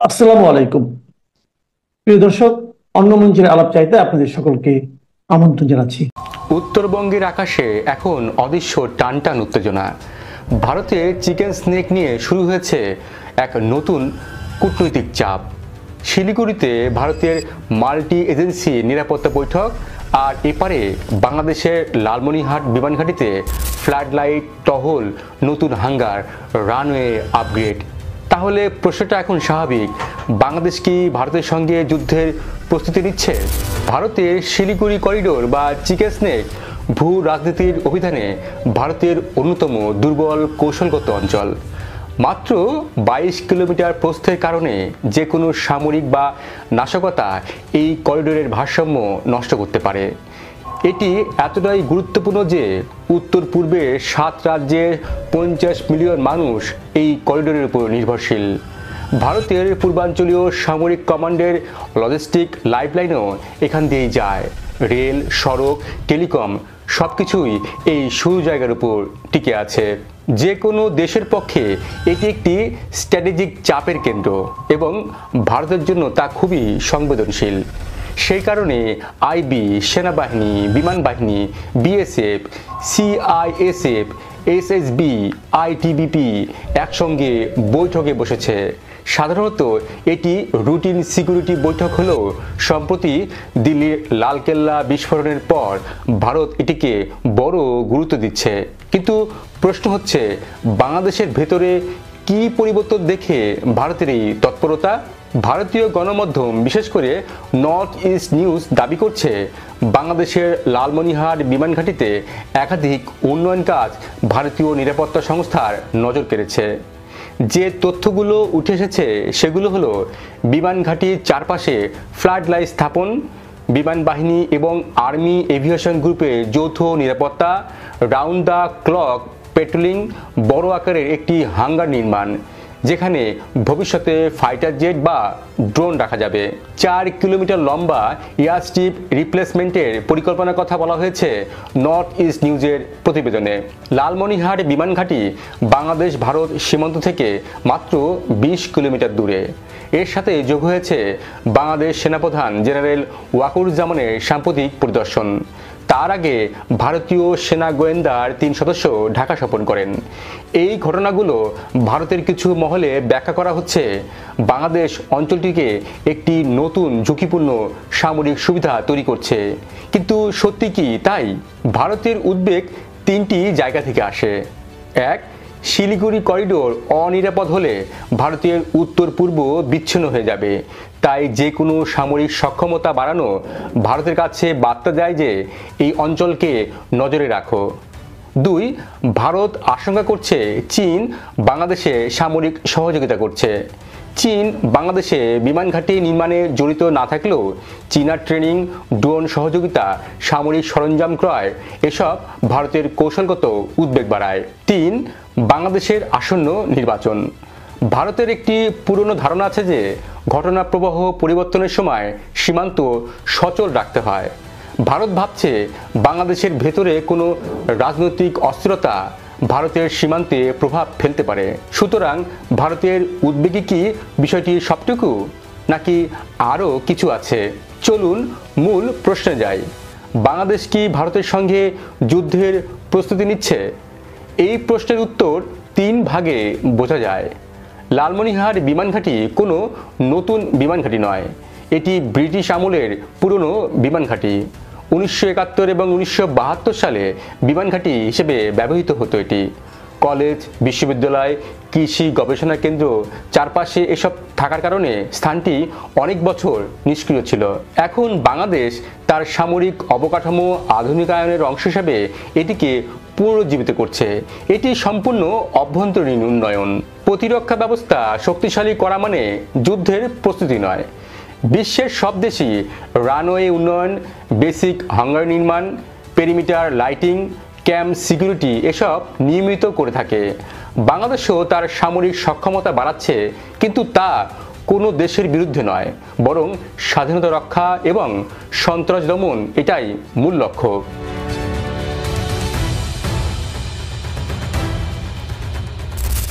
আসসালামু আলাইকুম। প্রিয় দর্শক, অন্য মঞ্চের আলাপ চাইতে আপনাদের সকলকে আমন্ত্রণ জানাচ্ছি। উত্তরবঙ্গের আকাশে এখন অদৃশ্য টানটান উত্তেজনা। ভারতের চিকেন স্নেক নিয়ে শুরু হয়েছে এক নতুন কূটনৈতিক চাপ। শিলিগুড়িতে ভারতের মাল্টি এজেন্সি নিরাপত্তা বৈঠক, আর এপারে বাংলাদেশের লালমনিরহাট বিমানঘাটিতে ফ্লাড লাইট, টহল, নতুন হাঙ্গার, রানওয়ে আপগ্রেড। তাহলে প্রশ্নটা এখন স্বাভাবিক, বাংলাদেশ কি ভারতের সঙ্গে যুদ্ধের প্রস্তুতি নিচ্ছে? ভারতের শিলিগুড়ি করিডোর বা চিকেন স্নেক ভূ রাজনীতির অভিধানে ভারতের অন্যতম দুর্বল কৌশলগত অঞ্চল। মাত্র 22 কিলোমিটার প্রস্থের কারণে যে কোনো সামরিক বা নাশকতা এই করিডোরের ভারসাম্য নষ্ট করতে পারে। এটি এতটাই গুরুত্বপূর্ণ যে উত্তর পূর্বে 7 রাজ্যের 50 মিলিয়ন মানুষ এই করিডোরের উপর নির্ভরশীল। ভারতের পূর্বাঞ্চলীয় সামরিক কমান্ডের লজিস্টিক লাইফলাইনও এখান দিয়েই যায়। রেল, সড়ক, টেলিকম সবকিছুই এই সরু জায়গার উপর টিকে আছে। যে কোনো দেশের পক্ষে এটি একটি স্ট্র্যাটেজিক চাপের কেন্দ্র এবং ভারতের জন্য তা খুবই সংবেদনশীল। সেই কারণে আইবি, সেনাবাহিনী, বিমান বাহিনী, বিএসএফ, সিআইএসএফ, এসএসবি, আইটিবিপি একসঙ্গে বৈঠকে বসেছে। সাধারণত এটি রুটিন সিকিউরিটি বৈঠক হলেও সম্প্রতি দিল্লির লালকেল্লা বিস্ফোরণের পর ভারত এটিকে বড় গুরুত্ব দিচ্ছে। কিন্তু প্রশ্ন হচ্ছে, বাংলাদেশের ভেতরে কি পরিবর্তন দেখে ভারতের এই তৎপরতা? ভারতীয় গণমাধ্যম, বিশেষ করে নর্থ ইস্ট নিউজ দাবি করছে, বাংলাদেশের লালমনিরহাট বিমানঘাটিতে একাধিক উন্নয়ন কাজ ভারতীয় নিরাপত্তা সংস্থার নজর কেড়েছে। যে তথ্যগুলো উঠে এসেছে সেগুলো হলো বিমানঘাটির চারপাশে ফ্লাড লাইট স্থাপন, বিমান বাহিনী এবং আর্মি এভিয়েশন গ্রুপের যৌথ নিরাপত্তা, রাউন্ড দ্য ক্লক পেট্রোলিং, বড় আকারের একটি হাঙ্গার নির্মাণ যেখানে ভবিষ্যতে ফাইটার জেট বা ড্রোন রাখা যাবে। 4 কিলোমিটার লম্বা এয়ার স্ট্রিপ রিপ্লেসমেন্টের পরিকল্পনার কথা বলা হয়েছে নর্থ ইস্ট নিউজের প্রতিবেদনে। লালমনিরহাট বিমানঘাটি বাংলাদেশ ভারত সীমান্ত থেকে মাত্র 20 কিলোমিটার দূরে। এর সাথে যোগ হয়েছে বাংলাদেশ সেনাপ্রধান জেনারেল ওয়াকারুজ্জামানের সাম্প্রতিক পরিদর্শন। তার আগে ভারতীয় সেনা গোয়েন্দার 3 সদস্য ঢাকা সফর করেন। এই ঘটনাগুলো ভারতের কিছু মহলে ব্যাখ্যা করা হচ্ছে বাংলাদেশ অঞ্চলটিকে একটি নতুন ঝুঁকিপূর্ণ সামরিক সুবিধা তৈরি করছে। কিন্তু সত্যি কি তাই? ভারতের উদ্বেগ 3টি জায়গা থেকে আসে। 1, শিলিগুড়ি করিডোর অনিরাপদ হলে ভারতের উত্তর পূর্ব বিচ্ছিন্ন হয়ে যাবে। তাই যে কোনো সামরিক সক্ষমতা বাড়ানো ভারতের কাছে বার্তা দেয় যে এই অঞ্চলকে নজরে রাখো। 2, ভারত আশঙ্কা করছে চীন বাংলাদেশে সামরিক সহযোগিতা করছে। চীন বাংলাদেশে বিমান ঘাঁটি নির্মাণে জড়িত না থাকলেও চীনা ট্রেনিং, ড্রোন সহযোগিতা, সামরিক সরঞ্জাম ক্রয় এসব ভারতের কৌশলগত উদ্বেগ বাড়ায়। 3, বাংলাদেশের আসন্ন নির্বাচন। ভারতের একটি পুরনো ধারণা আছে যে ঘটনা প্রবাহ পরিবর্তনের সময় সীমান্ত সচল রাখতে হয়। ভারত ভাবছে বাংলাদেশের ভেতরে কোনো রাজনৈতিক অস্থিরতা ভারতের সীমান্তে প্রভাব ফেলতে পারে। সুতরাং ভারতের উদ্বেগে কি বিষয়টি সবটুকু, নাকি আরও কিছু আছে? চলুন মূল প্রশ্নে যাই। বাংলাদেশ কি ভারতের সঙ্গে যুদ্ধের প্রস্তুতি নিচ্ছে? এই প্রশ্নের উত্তর 3 ভাগে বোঝা যায়। লালমনিরহাট বিমানঘাটি কোনো নতুন বিমানঘাটি নয়, এটি ব্রিটিশ আমলের পুরনো বিমানঘাটি। 1971 এবং 1972 সালে বিমানঘাটি হিসেবে ব্যবহৃত হতো এটি। কলেজ, বিশ্ববিদ্যালয়, কৃষি গবেষণা কেন্দ্র চারপাশে এসব থাকার কারণে স্থানটি অনেক বছর নিষ্ক্রিয় ছিল। এখন বাংলাদেশ তার সামরিক অবকাঠামো আধুনিকায়নের অংশ হিসেবে এটিকে পুনরুজ্জীবিত করছে। এটি সম্পূর্ণ অভ্যন্তরীণ উন্নয়ন। প্রতিরক্ষা ব্যবস্থা শক্তিশালী করা মানে যুদ্ধের প্রস্তুতি নয়। বিশ্বের সব দেশই রানওয়ে উন্নয়ন, বেসিক হাঙ্গার নির্মাণ, পেরিমিটার লাইটিং, ক্যাম্প সিকিউরিটি এসব নিয়মিত করে থাকে। বাংলাদেশও তার সামরিক সক্ষমতা বাড়াচ্ছে, কিন্তু তা কোনো দেশের বিরুদ্ধে নয়, বরং স্বাধীনতা রক্ষা এবং সন্ত্রাস দমন, এটাই মূল লক্ষ্য।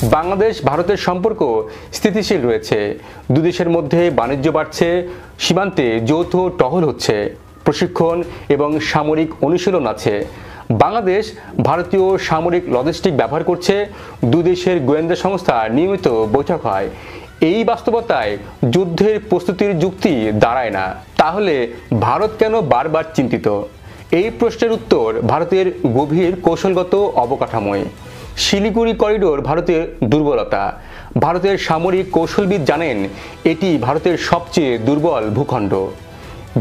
বাংলাদেশ ভারতের সম্পর্ক স্থিতিশীল রয়েছে, দুদেশের মধ্যে বাণিজ্য বাড়ছে, সীমান্তে যৌথ টহল হচ্ছে, প্রশিক্ষণ এবং সামরিক অনুশীলন আছে। বাংলাদেশ ভারতীয় সামরিক লজিস্টিক ব্যবহার করছে, দুদেশের গোয়েন্দা সংস্থা নিয়মিত বৈঠক হয়। এই বাস্তবতায় যুদ্ধের প্রস্তুতির যুক্তি দাঁড়ায় না। তাহলে ভারত কেন বারবার চিন্তিত? এই প্রশ্নের উত্তর ভারতের গভীর কৌশলগত অবকাঠামোয়। শিলিগুড়ি করিডোর ভারতের দুর্বলতা। ভারতের সামরিক কৌশলবিদ জানেন এটি ভারতের সবচেয়ে দুর্বল ভূখণ্ড।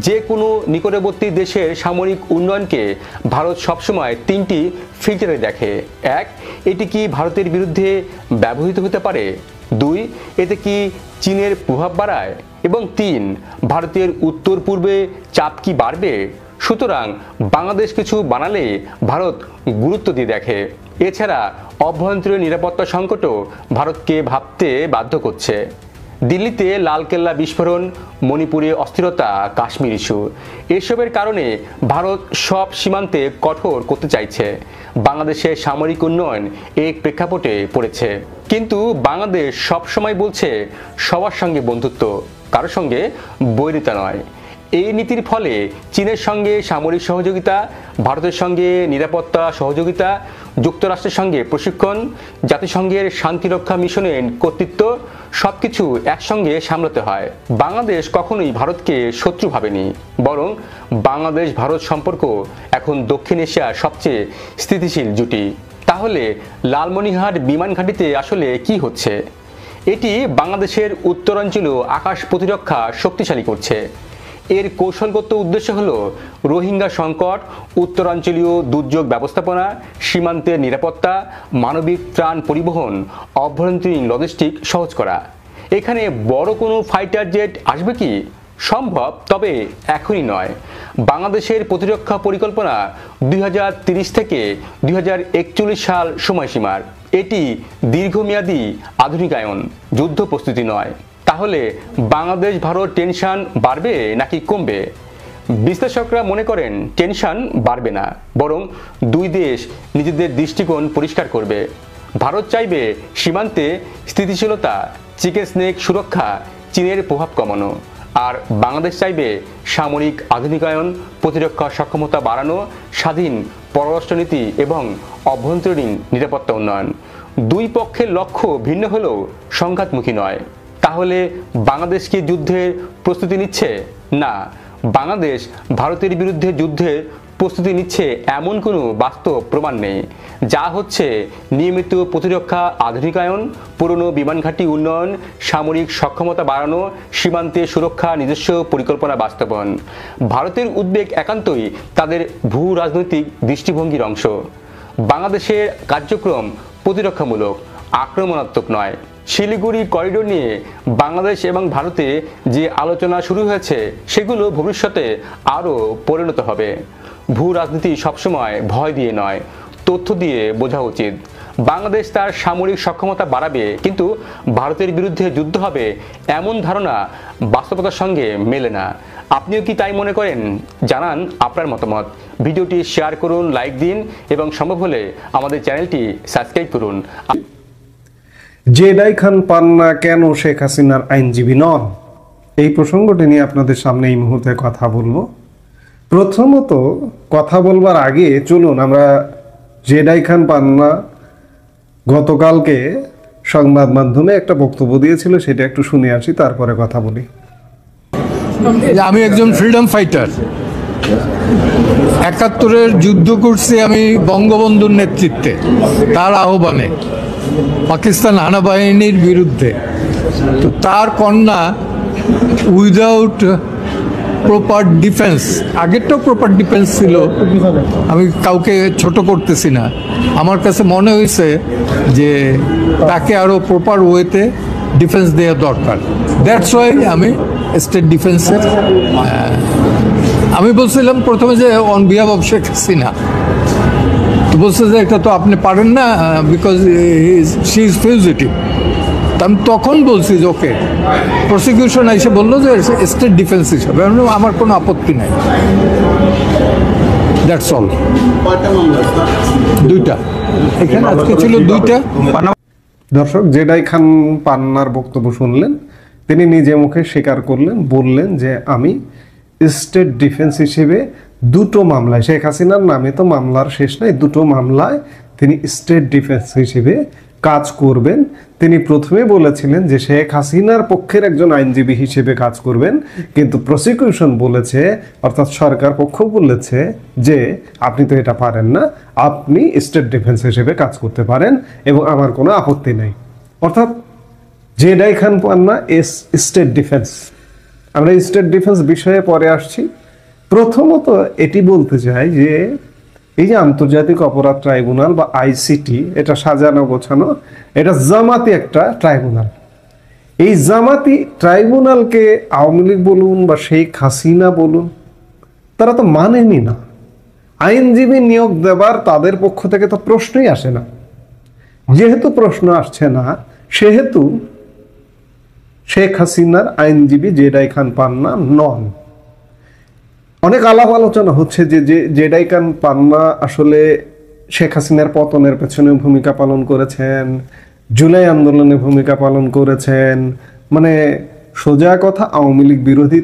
যে কোনো নিকটবর্তী দেশের সামরিক উন্নয়নকে ভারত সবসময় তিনটি ফিল্টারে দেখে। এক, এটি কি ভারতের বিরুদ্ধে ব্যবহৃত হতে পারে? দুই, এতে কি চীনের প্রভাব বাড়ায়? এবং তিন, ভারতের উত্তর পূর্বে চাপ কি বাড়বে? সুতরাং বাংলাদেশ কিছু বানালে ভারত গুরুত্ব দিয়ে দেখে। এছাড়া অভ্যন্তরীণ নিরাপত্তা সংকটও ভারতকে ভাবতে বাধ্য করছে। দিল্লিতে লালকেল্লা বিস্ফোরণ, মণিপুরে অস্থিরতা, কাশ্মীর ইস্যু, এসবের কারণে ভারত সব সীমান্তে কঠোর করতে চাইছে। বাংলাদেশের সামরিক উন্নয়ন এই প্রেক্ষাপটে পড়েছে। কিন্তু বাংলাদেশ সবসময় বলছে সবার সঙ্গে বন্ধুত্ব, কারোর সঙ্গে বৈরিতা নয়। এই নীতির ফলে চীনের সঙ্গে সামরিক সহযোগিতা, ভারতের সঙ্গে নিরাপত্তা সহযোগিতা, যুক্তরাষ্ট্রের সঙ্গে প্রশিক্ষণ, জাতিসংঘের শান্তিরক্ষা মিশনের কর্তৃত্ব সবকিছু একসঙ্গে সামলাতে হয়। বাংলাদেশ কখনোই ভারতকে শত্রু ভাবেনি, বরং বাংলাদেশ ভারত সম্পর্ক এখন দক্ষিণ এশিয়ার সবচেয়ে স্থিতিশীল জুটি। তাহলে লালমনিরহাট বিমান ঘাঁটিতে আসলে কি হচ্ছে? এটি বাংলাদেশের উত্তরাঞ্চলীয় আকাশ প্রতিরক্ষা শক্তিশালী করছে। এর কৌশলগত উদ্দেশ্য হল রোহিঙ্গা সংকট, উত্তরাঞ্চলীয় দুর্যোগ ব্যবস্থাপনা, সীমান্তের নিরাপত্তা, মানবিক ত্রাণ পরিবহন, অভ্যন্তরীণ লজিস্টিক সহজ করা। এখানে বড় কোনো ফাইটার জেট আসবে কি? সম্ভব, তবে এখনই নয়। বাংলাদেশের প্রতিরক্ষা পরিকল্পনা 2030 থেকে 2041 সাল সময়সীমার। এটি দীর্ঘমেয়াদী আধুনিকায়ন, যুদ্ধ প্রস্তুতি নয়। তাহলে বাংলাদেশ ভারত টেনশন বাড়বে নাকি কমবে? বিশ্লেষকরা মনে করেন টেনশন বাড়বে না, বরং দুই দেশ নিজেদের দৃষ্টিকোণ পরিষ্কার করবে। ভারত চাইবে সীমান্তে স্থিতিশীলতা, চিকেন স্নেক সুরক্ষা, চীনের প্রভাব কমানো। আর বাংলাদেশ চাইবে সামরিক আধুনিকায়ন, প্রতিরক্ষা সক্ষমতা বাড়ানো, স্বাধীন পররাষ্ট্রনীতি এবং অভ্যন্তরীণ নিরাপত্তা উন্নয়ন। দুই পক্ষের লক্ষ্য ভিন্ন হলেও সংঘাতমুখী নয়। তাহলে বাংলাদেশ কি যুদ্ধের প্রস্তুতি নিচ্ছে? না, বাংলাদেশ ভারতের বিরুদ্ধে যুদ্ধের প্রস্তুতি নিচ্ছে এমন কোনো বাস্তব প্রমাণ নেই। যা হচ্ছে নিয়মিত প্রতিরক্ষা আধুনিকায়ন, পুরনো বিমান ঘাঁটি উন্নয়ন, সামরিক সক্ষমতা বাড়ানো, সীমান্তে সুরক্ষা নিজস্ব পরিকল্পনা বাস্তবায়ন। ভারতের উদ্বেগ একান্তই তাদের ভূ রাজনৈতিক দৃষ্টিভঙ্গির অংশ। বাংলাদেশের কার্যক্রম প্রতিরক্ষামূলক, আক্রমণাত্মক নয়। শিলিগুড়ি করিডোর নিয়ে বাংলাদেশ এবং ভারতে যে আলোচনা শুরু হয়েছে সেগুলো ভবিষ্যতে আরও পরিণত হবে। ভূ রাজনীতি সবসময় ভয় দিয়ে নয়, তথ্য দিয়ে বোঝা উচিত। বাংলাদেশ তার সামরিক সক্ষমতা বাড়াবে, কিন্তু ভারতের বিরুদ্ধে যুদ্ধ হবে এমন ধারণা বাস্তবতার সঙ্গে মেলে না। আপনিও কি তাই মনে করেন? জানান আপনার মতামত। ভিডিওটি শেয়ার করুন, লাইক দিন এবং সম্ভব হলে আমাদের চ্যানেলটি সাবস্ক্রাইব করুন। জেডাই খান পান্না কেন শেখ হাসিনার আইনজীবী নন? এই প্রসঙ্গটি নিয়ে আপনাদের সামনে এই মুহূর্তে কথা বলবো। প্রথমত কথা বলবার আগে চলুন আমরা জেডাই খান পান্না গতকালকে সংবাদ মাধ্যমে একটা বক্তব্য দিয়েছিল, সেটা একটু শুনে আসি, তারপরে কথা বলি। আমি একজন ফ্রিডম ফাইটার। 71-এর যুদ্ধ করছি আমি বঙ্গবন্ধুর নেতৃত্বে, তার আহ্বানে, পাকিস্তান হানাবাহিনীর বিরুদ্ধে। তো তার কন্যা উইদাউট প্রপার ডিফেন্স, আগেরটাও প্রপার ডিফেন্স ছিল, আমি কাউকে ছোট করতেছি না, আমার কাছে মনে হয়েছে যে তাকে আরও প্রপার ওয়েতে ডিফেন্স দেওয়া দরকার। দ্যাটস ওয়াই আমি স্টেট ডিফেন্সের আমি বলছিলাম প্রথমে যে on behalf of Sheikh Hasina, তো বলছে যে এটা তো আপনি পারেন না বিকজ শি ইজ ফিউজিটিভ। আমি তখন বলছি যে ওকে, প্রসিকিউশন এসে বললো যে স্টেট ডিফেন্স হিসাবে আমার কোনো আপত্তি নাই। That's all. দুইটা এখানে আজকে ছিল দুইটা। দর্শক, জেডাই খান পান্নার বক্তব্য শুনলেন। তিনি নিজে মুখে স্বীকার করলেন, বললেন যে আমি স্টেট ডিফেন্স হিসেবে দুটো মামলায়, শেখ হাসিনার নামে তো মামলার শেষ নাই, দুটো মামলায় তিনি স্টেট ডিফেন্স হিসেবে কাজ করবেন। তিনি প্রথমে বলেছিলেন যে শেখ হাসিনার পক্ষের একজন আইনজীবী হিসেবে কাজ করবেন, কিন্তু প্রসিকিউশন বলেছে, অর্থাৎ সরকার পক্ষ বলেছে যে আপনি তো এটা পারেন না, আপনি স্টেট ডিফেন্স হিসেবে কাজ করতে পারেন এবং আমার কোনো আপত্তি নেই। অর্থাৎ জেডাই খান পান্না স্টেট ডিফেন্স। আমরা স্টেট ডিফেন্স বিষয়ে পরে আসছি। প্রথমত এটি বলতে চাই যে এই যে আন্তর্জাতিক অপরাধ ট্রাইব্যুনাল বা আইসিটি, এটা সাজানো গোছানো, এটা জামাতি একটা ট্রাইব্যুনাল। এই জামাতি ট্রাইব্যুনালকে আওয়ামী লীগ বলুন বা শেখ হাসিনা বলুন, তারা তো মানেনি না। আইনজীবী নিয়োগ দেবার তাদের পক্ষ থেকে তো প্রশ্নই আসে না। যেহেতু প্রশ্ন আসছে না, সেহেতু শেখ হাসিনার আইনজীবী জেডাই খান পান্না নন। অনেক আলাপ আলোচনা হচ্ছে যে জেডাই খান পান্না আসলে শেখ হাসিনার পতনের পেছনে ভূমিকা পালন করেছেন, জুলাই আন্দোলনে ভূমিকা পালন করেছেন। মানে সোজা কথা, আওয়ামী লীগ বিরোধী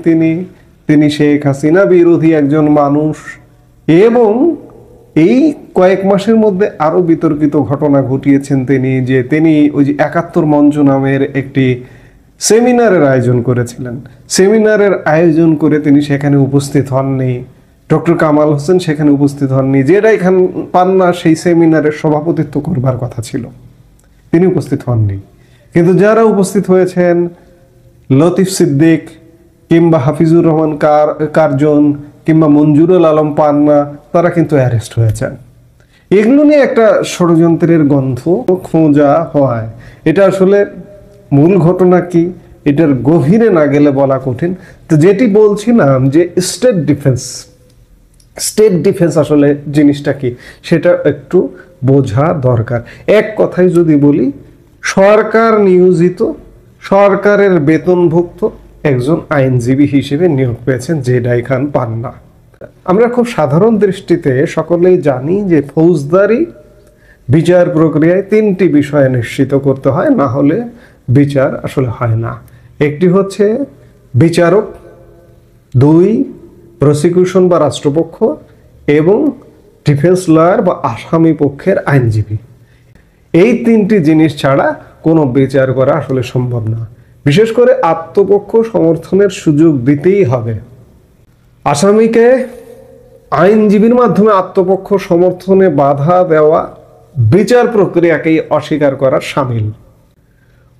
তিনি শেখ হাসিনা বিরোধী একজন মানুষ। এবং এই কয়েক মাসের মধ্যে আরো বিতর্কিত ঘটনা ঘটিয়েছেন তিনি ওই যে ৭১ মঞ্চ নামের একটি সেমিনারের আয়োজন করেছিলেন। সেমিনারের আয়োজন করে তিনি সেখানে উপস্থিত হননি। ডক্টর কামাল হোসেন সেখানে উপস্থিত হননি। জেডাই খান পান্না সেই সেমিনারের সভাপতিত্ব করবার কথা ছিল, তিনি উপস্থিত হননি। কিন্তু যারা উপস্থিত হয়েছেন, লতিফ সিদ্দিক কিংবা হাফিজুর রহমান কার্জন কিংবা মঞ্জুরুল আলম পান্না, তারা কিন্তু অ্যারেস্ট হয়েছেন। এগুলো নিয়ে একটা ষড়যন্ত্রের গন্ধ খোঁজা হয়। এটা আসলে মূল ঘটনা কি, এটার গভীরে না গেলে বলা কঠিন। তো যেটি বলছিলাম যে স্টেট ডিফেন্স আসলে জিনিসটা কি, সেটা একটু বোঝা দরকার। এক কথায় যদি বলি, সরকার নিয়োজিত, সরকারের বেতনভুক্ত একজন আইনজীবী হিসেবে নিয়োগ পেয়েছেন জেডাই খান পান্না। আমরা খুব সাধারণ দৃষ্টিতে সকলেই জানি যে ফৌজদারি বিচার প্রক্রিয়ায় ৩টি বিষয় নিশ্চিত করতে হয়, না হলে বিচার আসলে হয় না। একটি হচ্ছে বিচারক, ২ প্রসিকিউশন বা রাষ্ট্রপক্ষ, এবং ডিফেন্স লয়ার বা আসামি পক্ষের আইনজীবী। এই ৩টি জিনিস ছাড়া কোনো বিচার করা আসলে সম্ভব না। বিশেষ করে আত্মপক্ষ সমর্থনের সুযোগ দিতেই হবে। আসামিকে আইনজীবীর মাধ্যমে আত্মপক্ষ সমর্থনে বাধা দেওয়া বিচার প্রক্রিয়াকেই অস্বীকার করার শামিল।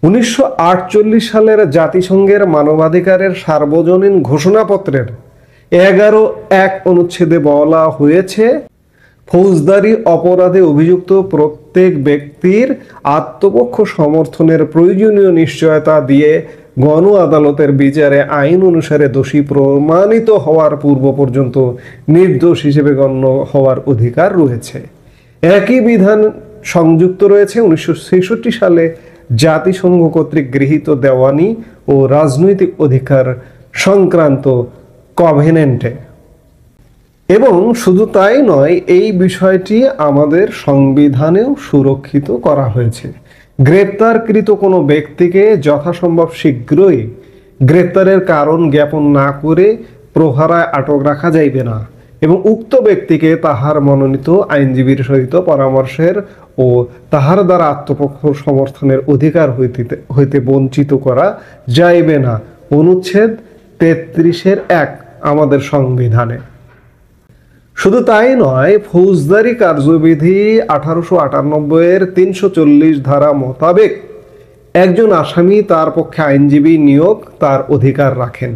1948 সালের জাতিসংঘের মানবাধিকারের সার্বজনীন ঘোষণাপত্রের 11(1) অনুচ্ছেদে বলা হয়েছে, ফৌজদারি অপরাধে অভিযুক্ত প্রত্যেক ব্যক্তির আত্মপক্ষ সমর্থনের প্রয়োজনীয় নিশ্চয়তা দিয়ে গণ আদালতের বিচারে আইন অনুসারে দোষী প্রমাণিত হওয়ার পূর্ব পর্যন্ত নির্দোষ হিসেবে গণ্য হওয়ার অধিকার রয়েছে। একই বিধান সংযুক্ত রয়েছে 1966 সালে জাতিসংঘ কর্তৃক গৃহীত দেওয়ানি ও রাজনৈতিক অধিকার সংক্রান্ত কভেনেন্টে। এবং শুধু তাই নয়, এই বিষয়টি আমাদের সংবিধানেও সুরক্ষিত করা হয়েছে। গ্রেপ্তারকৃত কোনো ব্যক্তিকে যথাসম্ভব শীঘ্রই গ্রেপ্তারের কারণ জ্ঞাপন না করে প্রহরায় আটক রাখা যাইবে না, এবং উক্ত ব্যক্তিকে তাহার মনোনীত আইনজীবীর সহিত পরামর্শের ও তাহার দ্বারা আত্মপক্ষ সমর্থনের অধিকার হইতে বঞ্চিত করা যাইবে না। অনুচ্ছেদ 33(1) আমাদের সংবিধানে। শুধু তাই নয়, ফৌজদারি কার্যবিধি 1898 340 ধারা মোতাবেক একজন আসামি তার পক্ষে আইনজীবী নিয়োগ তার অধিকার রাখেন,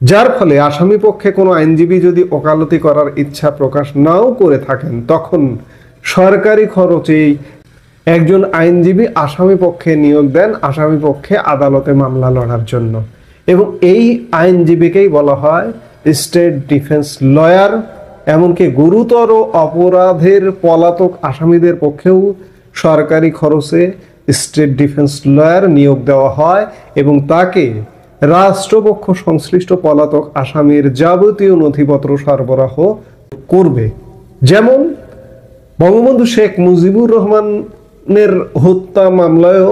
যার ফলে আসামি পক্ষে কোনো আইনজীবী যদি ওকালতি করার ইচ্ছা প্রকাশ নাও করে থাকেন, তখন সরকারি খরচেই একজন আইনজীবী আসামি পক্ষে নিয়োগ দেন আসামি পক্ষে আদালতে মামলা লড়ার জন্য। এবং এই আইনজীবীকেই বলা হয় স্টেট ডিফেন্স লয়ার। এমনকি গুরুতর অপরাধের পলাতক আসামিদের পক্ষেও সরকারি খরচে স্টেট ডিফেন্স লয়ার নিয়োগ দেওয়া হয় এবং তাকে রাষ্ট্রপক্ষ সংশ্লিষ্ট পলাতক আসামির যাবতীয় নথিপত্র সরবরাহ করবে। যেমন বঙ্গবন্ধু শেখ মুজিবুর রহমান খাসিনের হত্যা মামলায়ও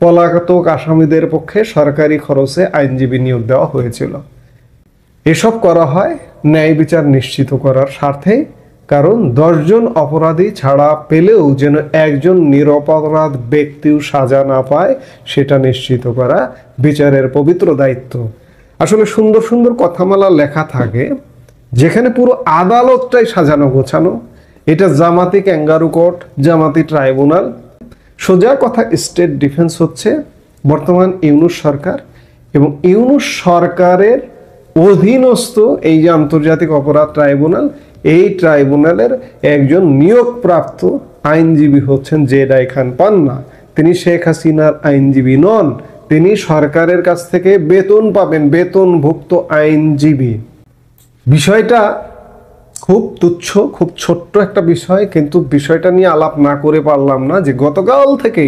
পলাতক আসামিদের পক্ষে সরকারি খরচে আইনজীবী নিয়োগ দেওয়া হয়েছিল। এসব করা হয় ন্যায় বিচার নিশ্চিত করার স্বার্থে, কারণ 10 জন অপরাধী ছাড়া পেলেও যেন একজন নিরপরাধ ব্যক্তিও সাজা না পায় সেটা নিশ্চিত করা বিচারের পবিত্র দায়িত্ব। আসলে সুন্দর সুন্দর কথামালা লেখা থাকে, যেখানে পুরো আদালতটাই সাজানো গোছানো। এটা জামাতি ক্যাঙ্গারু কোর্ট, জামাতি ট্রাইব্যুনাল। সোজা কথা, স্টেট ডিফেন্স হচ্ছে বর্তমান ইউনূস সরকার, এবং ইউনূস সরকারের অধীনস্থ এই যে আন্তর্জাতিক অপরাধ ট্রাইব্যুনাল, এই ট্রাইব্যুনালের একজন নিয়োগপ্রাপ্ত আইনজীবী হচ্ছেন জেডাই খান পান্না। তিনি শেখ হাসিনার আইনজীবী নন, তিনি সরকারের কাছ থেকে বেতন পাবেন, বেতনভুক্ত আইনজীবী। বিষয়টা খুব তুচ্ছ, খুব ছোট্ট একটা বিষয়, কিন্তু বিষয়টা নিয়ে আলাপ না করে পারলাম না যে গতকাল থেকে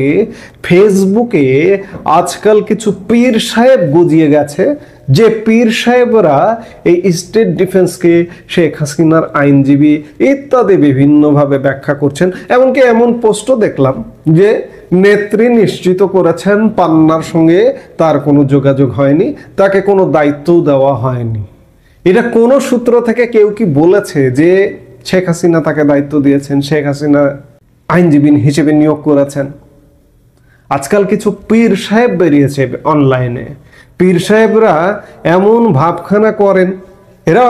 ফেসবুকে আজকাল কিছু পীর সাহেব গজিয়ে গেছে, যে পীর সাহেবরা এই স্টেট ডিফেন্সকে শেখ হাসিনার আইনজীবী ইত্যাদি বিভিন্নভাবে ব্যাখ্যা করছেন। এমনকি এমন পোস্টও দেখলাম যে নেত্রী নিশ্চিত করেছেন পান্নার সঙ্গে তার কোনো যোগাযোগ হয়নি, তাকে কোনো দায়িত্বও দেওয়া হয়নি। এটা কোন সূত্র থেকে কেউ কি বলেছে যে শেখ হাসিনা তাকে দায়িত্ব দিয়েছেন, শেখ হাসিনা আইনজীবী হিসেবে নিয়োগ করেছেন? আজকাল কিছু পীর সাহেব বেরিয়েছে অনলাইনে। পীর সাহেবরা এমন ভাবখানা করেন, এরা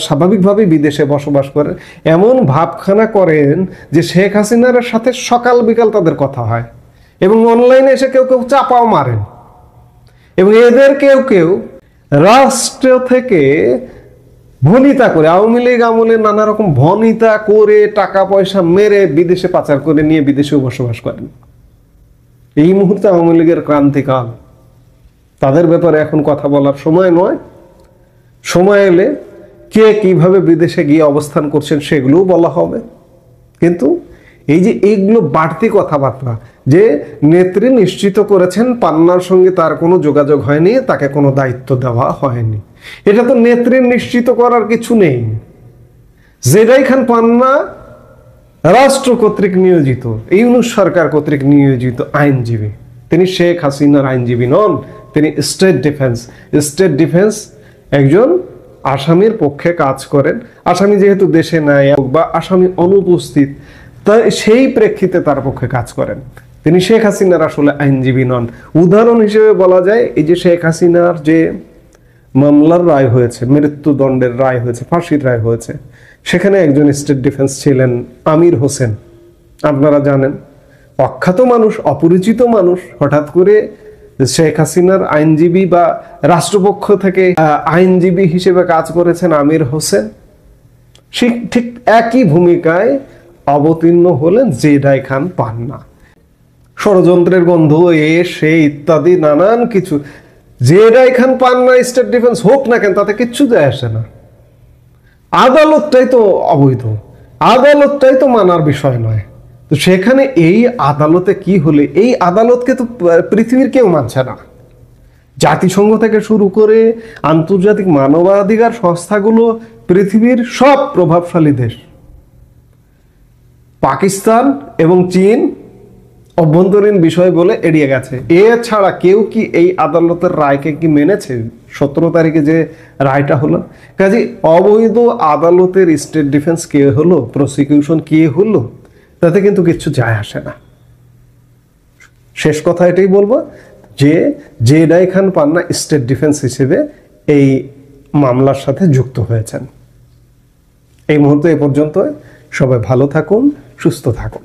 স্বাভাবিকভাবে বিদেশে বসবাস করেন, এমন ভাবখানা করেন যে শেখ হাসিনার সাথে সকাল বিকাল তাদের কথা হয়, এবং অনলাইনে এসে কেউ কেউ চাপাও মারেন, এবং এদের কেউ কেউ রাষ্ট্র থেকে ভনিতা করে, আওয়ামী লীগ আমলে নানা রকম ভনিতা করে টাকা পয়সা মেরে বিদেশে পাচার করে নিয়ে বিদেশেও বসবাস করেন। এই মুহূর্তে আওয়ামী লীগের ক্রান্তিকাল, তাদের ব্যাপারে এখন কথা বলার সময় নয়। সময় এলে কে কিভাবে বিদেশে গিয়ে অবস্থান করছেন সেগুলোও বলা হবে। কিন্তু এই যে এইগুলো বাড়তি কথাবার্তা, যে নেত্রী নিশ্চিত করেছেন পান্নার সঙ্গে তার কোনো যোগাযোগ হয়নি, তাকে কোনো দায়িত্ব দেওয়া হয়নি, এটা তো নেত্রী নিশ্চিত করার কিছু নেই। জেডাই খান পান্না রাষ্ট্র কর্তৃক নিয়োজিত, ইউনূস সরকার কর্তৃক নিয়োজিত আইনজীবী। তিনি শেখ হাসিনার আইনজীবী নন, তিনি স্টেট ডিফেন্স। স্টেট ডিফেন্স একজন আসামির পক্ষে কাজ করেন। আসামি যেহেতু দেশে নাই বা আসামি অনুপস্থিত, তাই সেই প্রেক্ষিতে তার পক্ষে কাজ করেন। তিনি শেখ হাসিনার আসলে আইনজীবী নন। উদাহরণ হিসেবে বলা যায়, এই যে শেখ হাসিনার যে মামলার রায় হয়েছে, মৃত্যুদণ্ডের রায় হয়েছে, ফাঁসির রায় হয়েছে, সেখানে একজন স্টেট ডিফেন্স ছিলেন আমির হোসেন। আপনারা জানেন, অখ্যাত মানুষ, অপরিচিত মানুষ, হঠাৎ করে শেখ হাসিনার আইনজীবী বা রাষ্ট্রপক্ষ থেকে আইনজীবী হিসেবে কাজ করেছেন আমির হোসেন। ঠিক একই ভূমিকায় অবতীর্ণ হলেন জেডাই খান পান্না। ষড়যন্ত্রের গন্ধ সে ইত্যাদি নানান কিছু। জেডাই খান পান্না স্টেট ডিফেন্স হোক না কেন, তাতে কিচ্ছু যায় আসে না। আদালতটাই তো অবৈধ, আদালতটাই তো মানার বিষয় নয়। তো সেখানে এই আদালতে কি হলে, এই আদালতকে তো পৃথিবীর কেউ মানছে না। জাতিসংঘ থেকে শুরু করে আন্তর্জাতিক মানবাধিকার সংস্থাগুলো, পৃথিবীর সব প্রভাবশালী দেশ, পাকিস্তান এবং চীন অভ্যন্তরীণ বিষয় বলে এড়িয়ে গেছে। এছাড়া কেউ কি এই আদালতের রায়কে কি মেনেছে? 17 তারিখে যে রায়টা হলো, কাজে অবৈধ আদালতের স্টেট ডিফেন্স কে হলো, প্রসিকিউশন কে হলো, তাতে কিন্তু কিছু যায় আসে না। শেষ কথা এটাই বলবো যে জেডাই খান পান্না স্টেট ডিফেন্স হিসেবে এই মামলার সাথে যুক্ত হয়েছেন। এই মুহূর্তে এ পর্যন্ত। সবাই ভালো থাকুন, সুস্থ থাকুন।